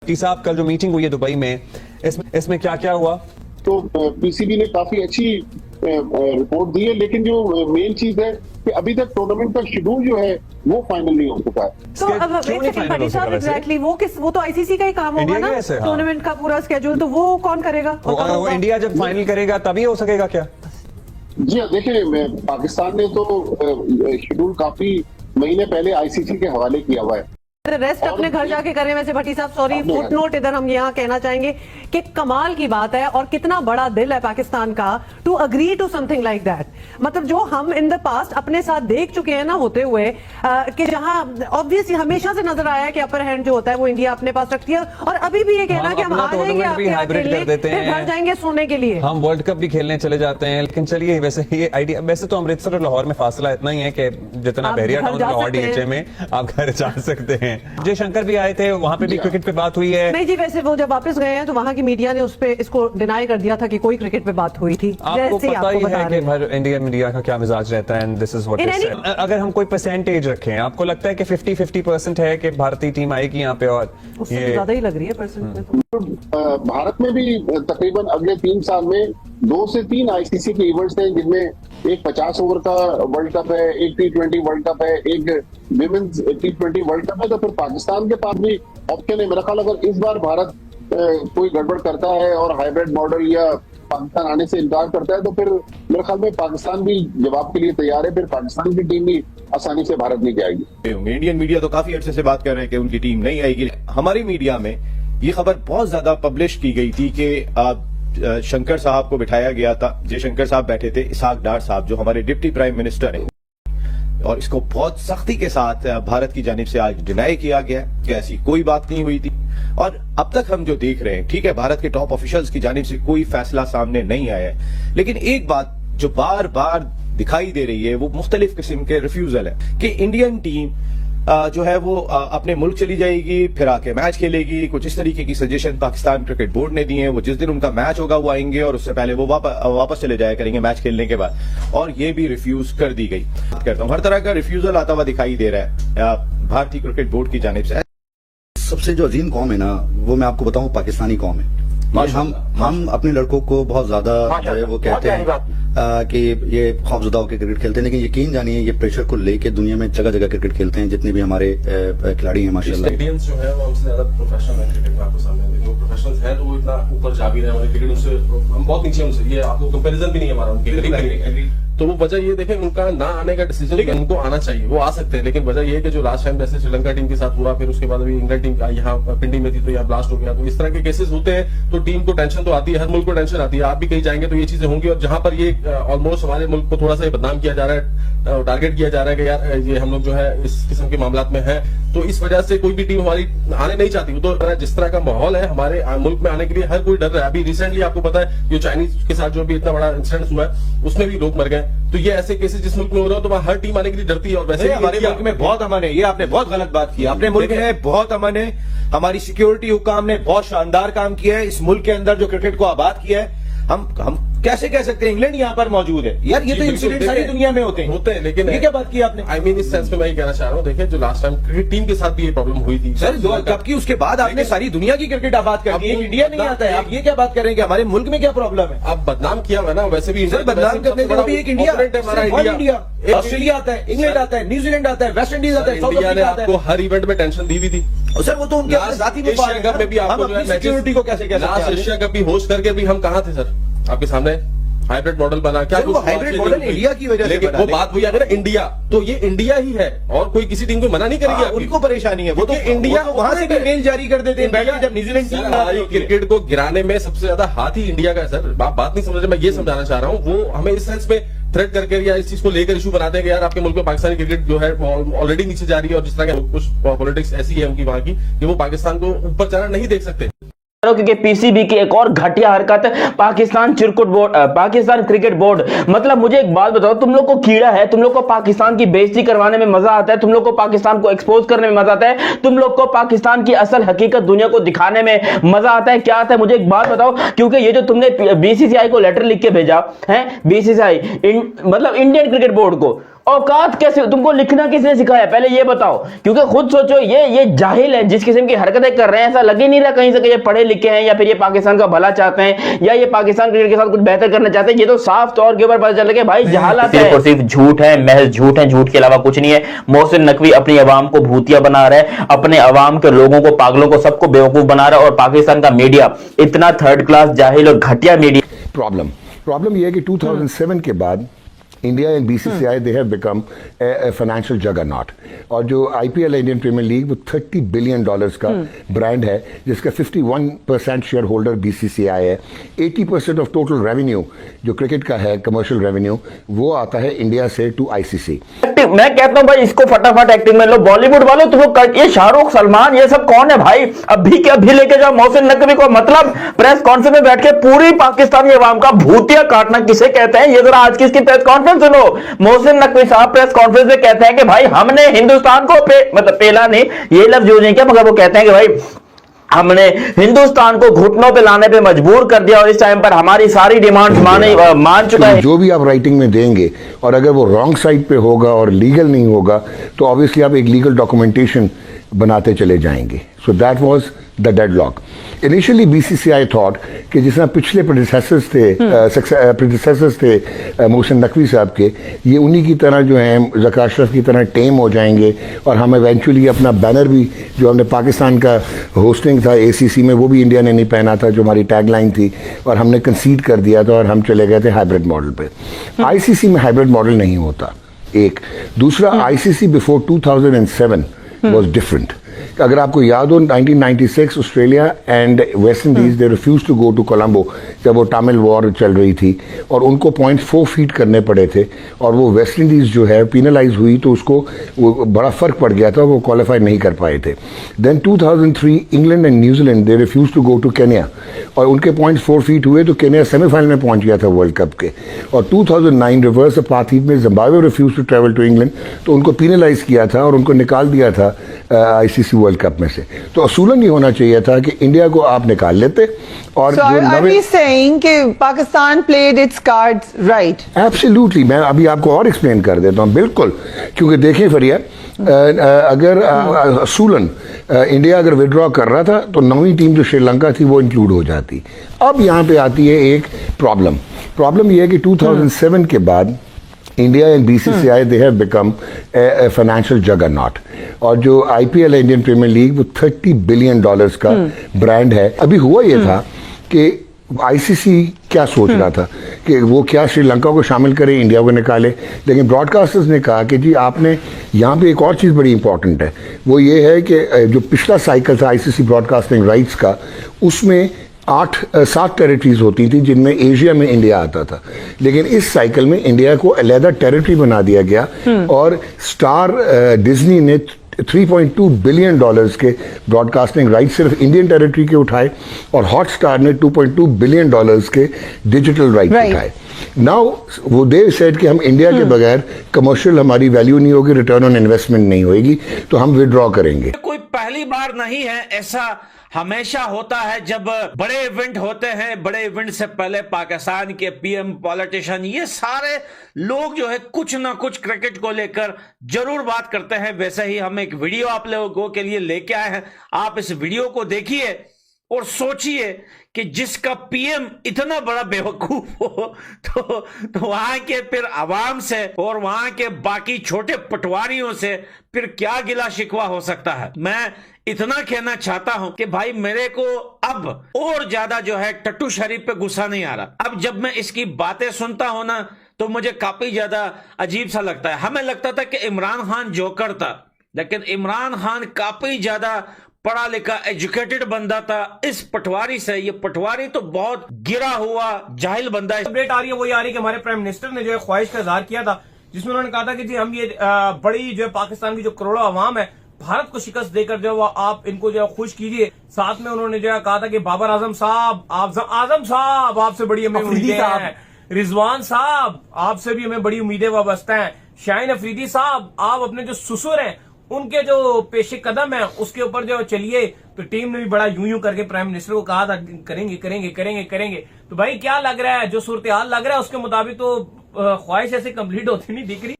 भट्टी साहब, कल जो मीटिंग हुई है दुबई में, इसमें क्या क्या हुआ? तो पीसीबी ने काफी अच्छी रिपोर्ट दी है, लेकिन जो मेन चीज है कि अभी तक टूर्नामेंट का शेड्यूल जो है वो फाइनल नहीं हो चुका है। तो अब भट्टी साहब एग्जैक्टली वो तो आईसीसी का ही काम होगा ना, टूर्नामेंट का पूरा स्केड्यूल तो वो कौन करेगा? वो इंडिया जब फाइनल करेगा तभी हो सकेगा क्या? जी देखिए, पाकिस्तान ने तो शेड्यूल काफी महीने पहले आईसीसी के हवाले किया हुआ है। रेस्ट अपने घर जाके करें। वैसे भट्टी साहब सॉरी, फुटनोट इधर हम यहाँ कहना चाहेंगे कि कमाल की बात है और कितना बड़ा दिल है पाकिस्तान का to agree to something like that. मतलब जो हम इन द पास्ट अपने साथ देख चुके हैं ना होते हुए, कि जहां ऑब्वियसली हमेशा से नजर आया है कि अपर हैंड जो होता है वो इंडिया अपने पास रखती है, और अभी भी ये कहना कि हम आ जाएंगे आपके घर जाएंगे सोने के लिए, हम वर्ल्ड कप भी खेलने चले जाते हैं। लेकिन चलिए, वैसे ये आइडिया, वैसे तो अमृतसर और लाहौर में फासला इतना ही है कि जितना बहरिया टाउन लाहौर डीएचए में आप घर जा सकते हैं। जयशंकर भी आए थे, वहां पे भी क्रिकेट पे बात हुई है। नहीं जी, वैसे वो जब वापस गए हैं तो वहां की मीडिया ने उस पे इसको डिनाई कर दिया था कि कोई क्रिकेट पे बात हुई थी। आपको पता ही है कि हर इंडियन मीडिया का क्या मिजाज रहता है, and this is what it said. अगर हम कोई परसेंटेज रखें, आपको लगता है कि 50-50% है कि भारतीय टीम आएगी यहाँ पे? और ये ज्यादा ही लग रही है परसेंट में तो। भारत में भी तकरीबन अगले 3 साल में 2 से 3 आईसीसी के इवेंट्स हैं, जिनमें एक 50 ओवर का वर्ल्ड कप है, एक T20 वर्ल्ड कप है, एक विमेंस T20 वर्ल्ड कप है। तो फिर पाकिस्तान के पास भी ऑप्शन है। मेरा ख्याल अगर इस बार भारत कोई गड़बड़ करता है और हाइब्रिड मॉडल या पाकिस्तान आने से इनकार करता है, तो फिर मेरे ख्याल में पाकिस्तान भी जवाब के लिए तैयार है। फिर पाकिस्तान की टीम भी आसानी से भारत नहीं जाएगी। इंडियन मीडिया तो काफी अर्से से बात कर रहे हैं कि उनकी टीम नहीं आएगी। हमारी मीडिया में ये खबर बहुत ज्यादा पब्लिश की गई थी कि शंकर साहब को बिठाया गया था। जयशंकर साहब बैठे थे, इसहाक डार साहब जो हमारे डिप्टी प्राइम मिनिस्टर हैं, और इसको बहुत सख्ती के साथ भारत की जानिब से आज डिनाई किया गया कि ऐसी कोई बात नहीं हुई थी। और अब तक हम जो देख रहे हैं, ठीक है, भारत के टॉप ऑफिशियल्स की जानिब से कोई फैसला सामने नहीं आया है, लेकिन एक बात जो बार बार दिखाई दे रही है वो मुख्तलिफ किस्म के रिफ्यूजल है कि इंडियन टीम जो है वो अपने मुल्क चली जाएगी, फिर आके मैच खेलेगी। कुछ इस तरीके की सजेशन पाकिस्तान क्रिकेट बोर्ड ने दी है। वो जिस दिन उनका मैच होगा वो आएंगे और उससे पहले वो वापस चले जाया करेंगे मैच खेलने के बाद, और ये भी रिफ्यूज कर दी गई। करता हूं, हर तरह का रिफ्यूजल आता हुआ दिखाई दे रहा है भारतीय क्रिकेट बोर्ड की जानिब से। सबसे जो अजीम कौम है ना, वो मैं आपको बताऊं पाकिस्तानी कौम है। हम अपने लड़कों को बहुत ज्यादा जो है वो कहते हैं कि ये खौफजदा होकर क्रिकेट खेलते हैं, लेकिन यकीन जानिए ये प्रेशर को लेके दुनिया में जगह जगह क्रिकेट खेलते हैं जितने भी हमारे खिलाड़ी हैं माशाल्लाह। इंडियंस जो है वो हमसे ज्यादा प्रोफेशनल है क्रिकेट में, आपको सामने वो प्रोफेशनल्स हैं तो वो इतना ऊपर जा भी रहे हैं हमारे क्रिकेट उनसे, हम बहुत नीचे उनसे, ये आपको कंपैरिजन भी नहीं है हमारा उनकी। तो वो वजह ये देखें, उनका ना आने का डिसीजन, लेकिन उनको आना चाहिए, वो आ सकते हैं, लेकिन वजह ये है कि जो लास्ट टाइम जैसे श्रीलंका टीम के साथ हुआ, फिर उसके बाद अभी इंग्लैंड टीम यहाँ पिंडी में थी तो यहाँ ब्लास्ट हो गया, तो इस तरह के केसेस होते हैं तो टीम को टेंशन तो आती है, हर मुल्क को टेंशन आती है। आप भी कहीं जाएंगे तो ये चीजें होंगी, और जहां पर ये ऑलमोस्ट हमारे मुल्क को थोड़ा सा बदनाम किया जा रहा है, टारगेट किया जा रहा है कि यार ये हम लोग जो है इस किस्म के मामला में है, तो इस वजह से कोई भी टीम हमारी आने नहीं चाहती। तो जिस तरह का माहौल है हमारे मुल्क में आने के लिए हर कोई डर रहा है। अभी रिसेंटली आपको पता है जो चाइनीज के साथ जो भी इतना बड़ा इंसिडेंट हुआ है उसमें भी लोग मर गए। तो ये ऐसे केसेस जिस मुल्क में हो रहे हो तो वहाँ हर टीम आने के लिए डरती है। और वैसे हमारे मुल्क में बहुत अमन है, ये आपने बहुत गलत बात की। अपने मुल्क में बहुत अमन है, हमारी सिक्योरिटी हुकाम ने बहुत शानदार काम किया है इस मुल्क के अंदर जो क्रिकेट को आबाद किया है। हम कैसे कह सकते हैं इंग्लैंड यहाँ पर मौजूद है? यार ये तो इंसिडेंट सारी दुनिया में होते हैं, लेकिन ये क्या बात की आपने? आई मीन इस सेंस में मैं कहना चाह रहा हूँ, देखिए जो लास्ट टाइम क्रिकेट टीम के साथ भी ये प्रॉब्लम हुई थी सर, कब की, उसके बाद आपने सारी दुनिया की क्रिकेट आबाद कर दी, इंडिया नहीं आता है। आप ये क्या बात कर रहे हैं कि हमारे मुल्क में क्या प्रॉब्लम है? अब बदनाम किया हुआ ना, वैसे भी सर बदनाम करने के भी एक इंडिया, ऑस्ट्रेलिया आता है, इंग्लैंड आता है, न्यूजीलैंड आता है, वेस्ट इंडीज आता है, साउथ इंडिया ने अफ्रीका आता आपको है। हर इवेंट में टेंशन दी हुई थी सर, वो तो उनके साथी में भी आपको सिक्योरिटी को कैसे कह सकते हैं? एशिया कप भी होस्ट करके भी हम कहाँ थे सर? आपके सामने हाइब्रिड मॉडल बना, क्या वो हाइब्रिड मॉडल इंडिया की वजह से लेकिन वो बात हुई अगर इंडिया, तो ये इंडिया ही है और कोई किसी टीम को मना नहीं करेगी। उनको परेशानी है, वो तो इंडिया वहां से भी मेल जारी कर देते हैं जब न्यूजीलैंड टीम क्रिकेट को गिराने में सबसे ज्यादा हाथ ही इंडिया का है सर। आप बात नहीं समझ रहे, मैं ये समझाना चाह रहा हूँ। वो हमें इस सेंस में थ्रेट करके या इस चीज को लेकर इशू बनाते हैं कि यार आपके मुल्क में पाकिस्तानी क्रिकेट जो है ऑलरेडी नीचे जा रही है, और जिस तरह के कुछ पॉलिटिक्स ऐसी है उनकी वहां की कि वो पाकिस्तान को ऊपर जाना नहीं देख सकते। क्योंकि पीसीबी की एक और घटिया हरकत पाकिस्तान क्रिकेट बोर्ड। मतलब मुझे एक बात बताओ, तुम लोग को कीड़ा है, तुम लोग को पाकिस्तान की बेइज्जती करवाने में मजा आता है, तुम लोग को पाकिस्तान को एक्सपोज करने में मजा आता है, तुम लोग को पाकिस्तान की असल हकीकत दुनिया को दिखाने में मजा आता है। क्या आता है मुझे एक बात बताओ, क्योंकि ये जो तुमने बीसीसीआई को लेटर लिख के भेजा है, बीसीसीआई मतलब इंडियन क्रिकेट बोर्ड को, औकात कैसे, तुमको लिखना किसने सिखाया पहले ये बताओ, क्योंकि खुद सोचो ये जाहिल है जिस किस्म की हरकतें कर रहे हैं, ऐसा लग ही नहीं रहा कहीं से कि ये पढ़े लिखे हैं या फिर ये पाकिस्तान का भला चाहते हैं या ये पाकिस्तान क्रिकेट के साथ कुछ बेहतर करना चाहते हैं। ये तो साफ तौर के ऊपर पता चल रहा है भाई जहालत है और सिर्फ झूठ है, महज झूठ है, झूठ के अलावा कुछ नहीं है। मोहसिन नकवी अपनी अवाम को भूतिया बना रहा है, अपने अवाम के लोगों को, पागलों को, सबको बेवकूफ बना रहा है, और पाकिस्तान का मीडिया इतना थर्ड क्लास जाहिल और घटिया मीडिया। प्रॉब्लम यह है कि 2007 के बाद India and BCCI they have become a financial juggernaut, और जो आईपीएल इंडियन प्रीमियर लीग वो $30 बिलियन का ब्रांड है, जिसका 51% शेयर होल्डर बीसीसीआई है। 80% ऑफ टोटल रेवेन्यू जो क्रिकेट का है, कमर्शियल रेवेन्यू, वो आता है इंडिया से टू आईसीसी। मैं कहता हूं भाई इसको फटाफट एक्टिंग में लो, बॉलीवुड वालों तुमको, ये शाहरुख सलमान ये सब कौन है भाई, अभी के अभी लेके जाओ मोहसिन नकवी को। मतलब प्रेस कॉन्फ्रेंस में बैठ के पूरी पाकिस्तानी अवाम का भूतिया काटना किसे कहते हैं, ये जरा आज की इसकी प्रेस कॉन्फ्रेंस सुनो। मोहसिन नकवी साहब प्रेस कॉन्फ्रेंस में कहते हैं कि भाई हमने हिंदुस्तान को मतलब पेला नहीं, ये लफ्ज यूज नहीं किया, मगर वो कहते हैं कि भाई हमने हिंदुस्तान को घुटनों पे लाने पे मजबूर कर दिया और इस टाइम पर हमारी सारी डिमांड्स मान चुका है। जो भी आप राइटिंग में देंगे और अगर वो रॉन्ग साइड पे होगा और लीगल नहीं होगा तो ऑब्वियसली आप एक लीगल डॉक्यूमेंटेशन बनाते चले जाएंगे। So that was the deadlock. Initially BCCI thought कि जिस तरह पिछले प्रेडिसेसर्स थे मोहसिन नकवी साहब के, ये उन्हीं की तरह जो हैं ज़का अशरफ की तरह टेम हो जाएंगे और हम इवेंचुअली अपना बैनर भी जो हमने पाकिस्तान का होस्टिंग था एसीसी में वो भी इंडिया ने नहीं पहना था, जो हमारी टैगलाइन थी, और हमने कंसीड कर दिया था और हम चले गए थे हाइब्रिड मॉडल पे। आईसीसी में हाइब्रिड मॉडल नहीं होता, एक। दूसरा, आईसीसी बिफोर 2007 was different. अगर आपको याद हो 1996 Australia and West Indies they refuse to go to Colombo जब वो टामिल वॉर चल रही थी और उनको 0.4 फीट करने पड़े थे और वो वेस्ट इंडीज जो है पीनलाइज हुई तो उसको वो बड़ा फर्क पड़ गया था, वो क्वालिफाई नहीं कर पाए थे। Then 2003 England and New Zealand they refuse to go to Kenya और उनके 0.4 फीट हुए तो केन्या सेमीफाइनल में पहुंच गया था वर्ल्ड कप के। और 2009 रिवर्स अपार्थाइड में Zimbabwe refuse to travel to England तो उनको पीनलाइज किया था और उनको निकाल दिया था आईसीसी वर्ल्ड कप में से। तो असूलन ये होना चाहिए था कि इंडिया को आप निकाल लेते और So are we saying कि Pakistan played its cards right? Absolutely. मैं अभी आपको और एक्सप्लेन कर देता हूँ। बिल्कुल, क्योंकि देखें फरिया, अगर असूलन इंडिया अगर विड्रॉ कर रहा था तो 9वीं टीम जो श्रीलंका थी वो इंक्लूड हो जाती। अब यहाँ पे आती है एक प्रॉब्लम यह है कि 2007 के बाद India and BCCI they have become a financial juggernaut, और जो आईपीएल इंडियन प्रीमियर लीग वो $30 बिलियन का ब्रांड है। अभी हुआ ये था कि आईसीसी क्या सोच रहा था कि वो क्या श्रीलंका को शामिल करे, इंडिया को निकाले, लेकिन ब्रॉडकास्टर्स ने कहा कि जी आपने यहाँ पे एक और चीज़ बड़ी इंपॉर्टेंट है, वो ये है कि जो पिछला साइकिल था आईसीसी ब्रॉडकास्टिंग राइट्स का, उसमें 7 टेरिटरीज होती थी जिनमें एशिया में इंडिया आता था, लेकिन इस साइकिल में इंडिया को अलहदा टेरिटरी बना दिया गया और स्टार डिज्नी ने $3.2 बिलियन के ब्रॉडकास्टिंग राइट सिर्फ इंडियन टेरिटरी के उठाए और हॉटस्टार ने $2.2 बिलियन के डिजिटल राइट उठाए। नाउ वो दे सेड कि हम इंडिया के बगैर कमर्शियल हमारी वैल्यू नहीं होगी, रिटर्न ऑन इन्वेस्टमेंट नहीं होगी, तो हम विड्रॉ करेंगे। कोई पहली बार नहीं है, ऐसा हमेशा होता है जब बड़े इवेंट होते हैं। बड़े इवेंट से पहले पाकिस्तान के पीएम, पॉलिटिशियन, ये सारे लोग जो है कुछ ना कुछ क्रिकेट को लेकर जरूर बात करते हैं। वैसे ही हम एक वीडियो आप लोगों के लिए लेके आए हैं, आप इस वीडियो को देखिए और सोचिए कि जिसका पीएम इतना बड़ा बेवकूफ हो तो वहां के फिर आवाम से और वहां के बाकी छोटे पटवारियों से फिर क्या गिला शिकवा हो सकता है। मैं इतना कहना चाहता हूं कि भाई मेरे को अब और ज्यादा जो है टट्टू शरीफ पे गुस्सा नहीं आ रहा। अब जब मैं इसकी बातें सुनता हूं ना तो मुझे काफी ज्यादा अजीब सा लगता है। हमें लगता था कि इमरान खान जोकर था, लेकिन इमरान खान काफी ज्यादा पढ़ा लिखा एजुकेटेड बंदा था। इस पटवारी से, ये पटवारी तो बहुत गिरा हुआ जाहिल बंदा है। अपडेट आ रही है वही आ रही है कि हमारे प्राइम मिनिस्टर ने जो है ख्वाहिश का इजहार किया था, जिसमें उन्होंने कहा था कि जी हम ये बड़ी जो है पाकिस्तान की जो करोड़ों अवाम है, भारत को शिकस्त देकर जो है आप इनको जो है खुश कीजिए। साथ में उन्होंने जो है कहा था कि बाबर आजम साहब, आजम साहब आपसे बड़ी हमें उम्मीदें हैं, रिजवान साहब आपसे भी हमें बड़ी उम्मीदें वाबस्ता हैं, शाहीन अफरीदी साहब आप अपने जो ससुर हैं उनके जो पेशे कदम है उसके ऊपर जो चलिए। तो टीम ने भी बड़ा यूं करके प्राइम मिनिस्टर को कहा था करेंगे करेंगे करेंगे करेंगे। तो भाई क्या लग रहा है, जो सूरत हाल लग रहा है उसके मुताबिक तो ख्वाहिश ऐसे कंप्लीट होती नहीं दिख रही।